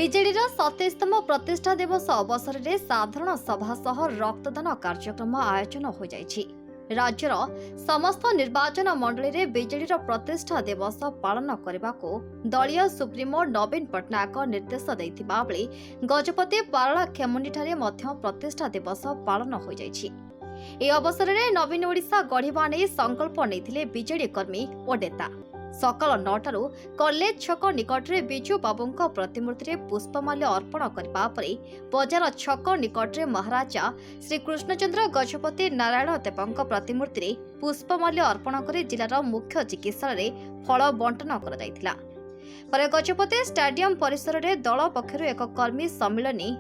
ବିଜେଡିର 27ତମ ପ୍ରତିଷ୍ଠା ଦିବସ ଅବସରରେ ସାଧାରଣ ସଭା ସହ ରକ୍ତଦାନ କାର୍ଯ୍ୟକ୍ରମ ଆୟୋଜନ ହୋଇଯାଇଛି। ରାଜ୍ୟର ସମସ୍ତ ନିର୍ବାଚନ ମଣ୍ଡଳୀରେ ବିଜେଡିର ପ୍ରତିଷ୍ଠା ଦିବସ ପାଳନ କରିବାକୁ ଦଳୀୟ ସୁପ୍ରିମୋ ନବୀନ ପଟ୍ଟନାୟକ ନିର୍ଦ୍ଦେଶ ଦେଇଥିବା ବେଳେ ଗଜପତି ପାରଳା ଖେମୁଣ୍ଡିଠାରେ ମଧ୍ୟ ପ୍ରତିଷ୍ଠା ଦିବସ ପାଳନ ହୋଇଯାଇଛି। ଏହି ଅବସରରେ ନବୀନ ଓଡ଼ିଶା ଗଢ଼ିବା ନେଇ ସଂକଳ୍ପ ନେଇଥିଲେ ବିଜେଡି କର୍ମୀ ଓ ନେତା। ସକାଳ 9ଟାରୁ କଲେଜ ଛକ ନିକଟରେ ବିଜୁ ବାବୁଙ୍କ ପ୍ରତିମୂର୍ତ୍ତିରେ ପୁଷ୍ପମାଲ୍ୟ ଅର୍ପଣ କରିବା ପରେ ବଜାର ଛକ ନିକଟରେ ମହାରାଜା ଶ୍ରୀ କୃଷ୍ଣଚନ୍ଦ୍ର ଗଜପତି ନାରାୟଣ ଦେବଙ୍କ ପ୍ରତିମୂର୍ତ୍ତିରେ ପୁଷ୍ପମାଲ୍ୟ ଅର୍ପଣ କରି ଜିଲ୍ଲାର ମୁଖ୍ୟ ଚିକିତ୍ସାଳୟରେ ଫଳ ବଣ୍ଟନ କରାଯାଇଥିଲା। ପରେ ଗଜପତି ଷ୍ଟାଡିୟମ ପରିସରରେ ଦଳ ପକ୍ଷରୁ ଏକ କର୍ମୀ ସମ୍ମିଳନୀ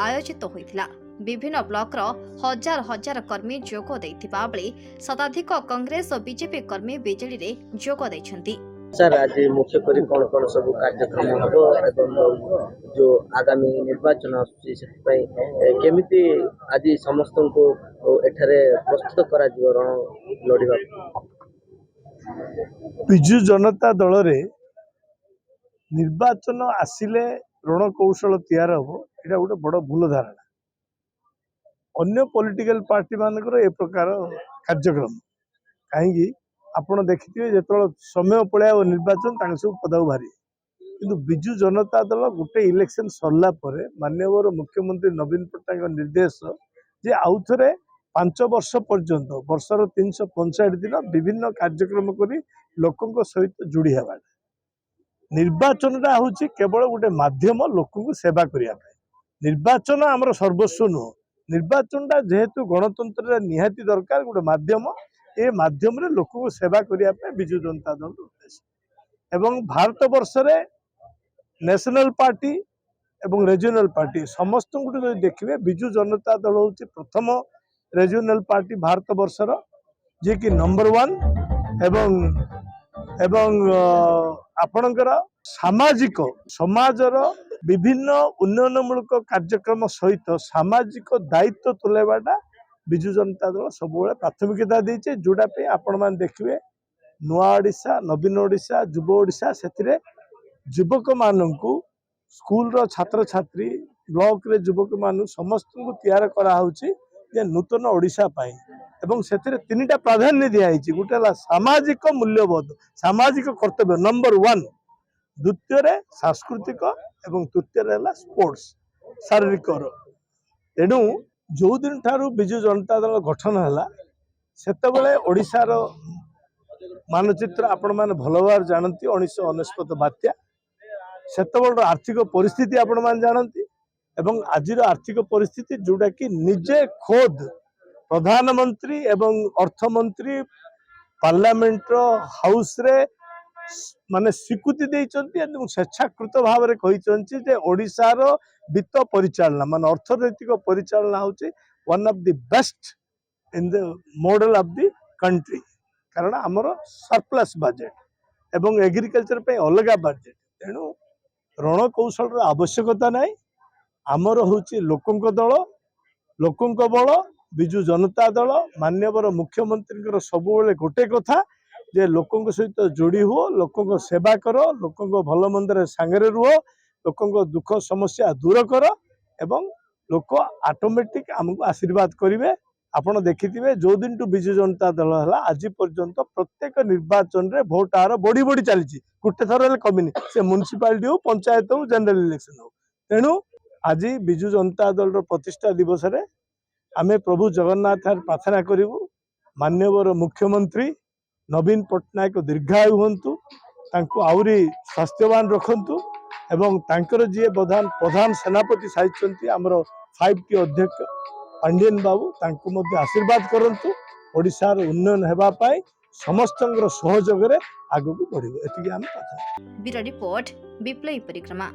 ଆୟୋଜିତ ହୋଇଥିଲା। ବିଭିନ୍ନ ବ୍ଲକର ହଜାର ହଜାର କର୍ମୀ ଯୋଗ ଦେଇଥିବା ବେଳେ ଶତାଧିକ କଂଗ୍ରେସ ଓ ବିଜେପି କର୍ମୀ ବିଜେଡିରେ ଯୋଗ ଦେଇଛନ୍ତି। सर आज मुख्य करी कौन सब कार्यक्रम हम जो आगामी निर्वाचन केमिति आज समस्त को एठारे प्रस्तुत करा रण लड़िबा। बिजु जनता दल रे निर्वाचन आसिले रणकौशल तैयार हम एटा गोटे बड़ भूल धारणा। अन्य पॉलिटिकल पार्टी मानकर ए प्रकार कार्यक्रम कहीं आपण देखिए जो समय पड़े निर्वाचन सब पदाऊ बाहरी किंतु बिजु जनता दल गोटे इलेक्शन सरला परे माननीय मुख्यमंत्री नवीन पट्टनायक निर्देश जे आउ थे 5 वर्ष पर्यंत वर्षर 365 दिन विभिन्न कार्यक्रम करी लोकों सहित जोड़ी हेबा। निर्वाचन हूँ केवल गोटे माध्यम लोक सेवा करने। निर्वाचन आमर सर्वस्व नुह। निर्वाचन जेहेतु गणतंत्र निहाती दरकार गोटे माध्यम ए माध्यम रे लोक को सेवा करने बिजु जनता दल उद्देश्य एवं भारत वर्ष रे नेशनल पार्टी एवं रीजनल पार्टी समस्त को देखिए बिजु जनता दल हूँ प्रथम रीजनल पार्टी भारत वर्षर जे कि नंबर 1 एवं एवं आपणकर सामाजिक समाजर विभिन्न उन्नयनमूलक कार्यक्रम सहित सामाजिक दायित्व तुलेबाटा बिजु जनता दल सब प्राथमिकता देचे जोड़ा पे आपण मान देखिए नुआ ओडिशा नवीन ओडिशा युव ओडिशा से युवक मानू स्कूल रो छात्र छात्री ब्लॉक रे युवक मानू समस्त को तैयार करा होची जे नूतन ओडिशा पाई एवं से तीनटा प्राधान्य दिखाई गोटे सामाजिक मूल्यबोध सामाजिक कर्तव्य नंबर 1 द्वितीय रे सांस्कृतिक एवं तृतीय रे स्पोर्ट्स शारीरिक तेणु जो दिन ठारू बिजु जनता दल गठन है सेतबेले ओडिशार मानचित्र आपण मैंने भल भाव जानती 1999 बात्या सेतबेल आर्थिक परिस्थिति आपण मैंने जानती एवं आजिर आर्थिक परिस्थिति जोटा कि निजे खोद प्रधानमंत्री एवं अर्थमंत्री पार्लियामेंट हाउस रे माने स्वीकृति देइचंती स्वेच्छाकृत भाव में कही ओडिशार वित्त परिचालना मान अर्थनैतिक परिचालना होची one of the best in the model of the country कारण आमर सरप्लस बजेट एवं एग्रीकल्चर पे अलग बजेट तेणु रणकौशल आवश्यकता नहीं आमर होची लोकंक दल लोकंक बल बिजु जनता दल माननीय मुख्यमंत्री सबुबले गोटे कथा जे लोकों सहित जोड़ी हुओ लोकों सेवा कर लोकों भल मंदर सांगरे रुह लोकों दुख समस्या दूर कर एवं लोक ऑटोमेटिक आमको आशीर्वाद करेंगे। आपण देखिथिबे जो दिन टू बिजु जनता दल है आज पर्यंत प्रत्येक निर्वाचन रे भोट आर बढ़ी बढ़ी चली गोटे थर कमी से म्युनिसिपालिटी हो पंचायत हो जनरल इलेक्शन हो तेणु आज बिजु जनता दल प्रतिष्ठा दिवस रे आमे प्रभु जगन्नाथ प्रार्थना करूँ माननीय मुख्यमंत्री नवीन पट्टनायक दीर्घायु हंतु आहरी स्वास्थ्यवान रखंतु एवं तांकर जी प्रधान सेनापति साहित्य आमर 5T अध्यक्ष पांडियन बाबू तांको मध्य आशीर्वाद करंतु ओडिशार उन्नयन हेबा पाई समस्तंकर सहयोग रे आगु को बढ़िबो एतिके हम प्रार्थना। ब्यूरो रिपोर्ट विप्लवी परिक्रमा।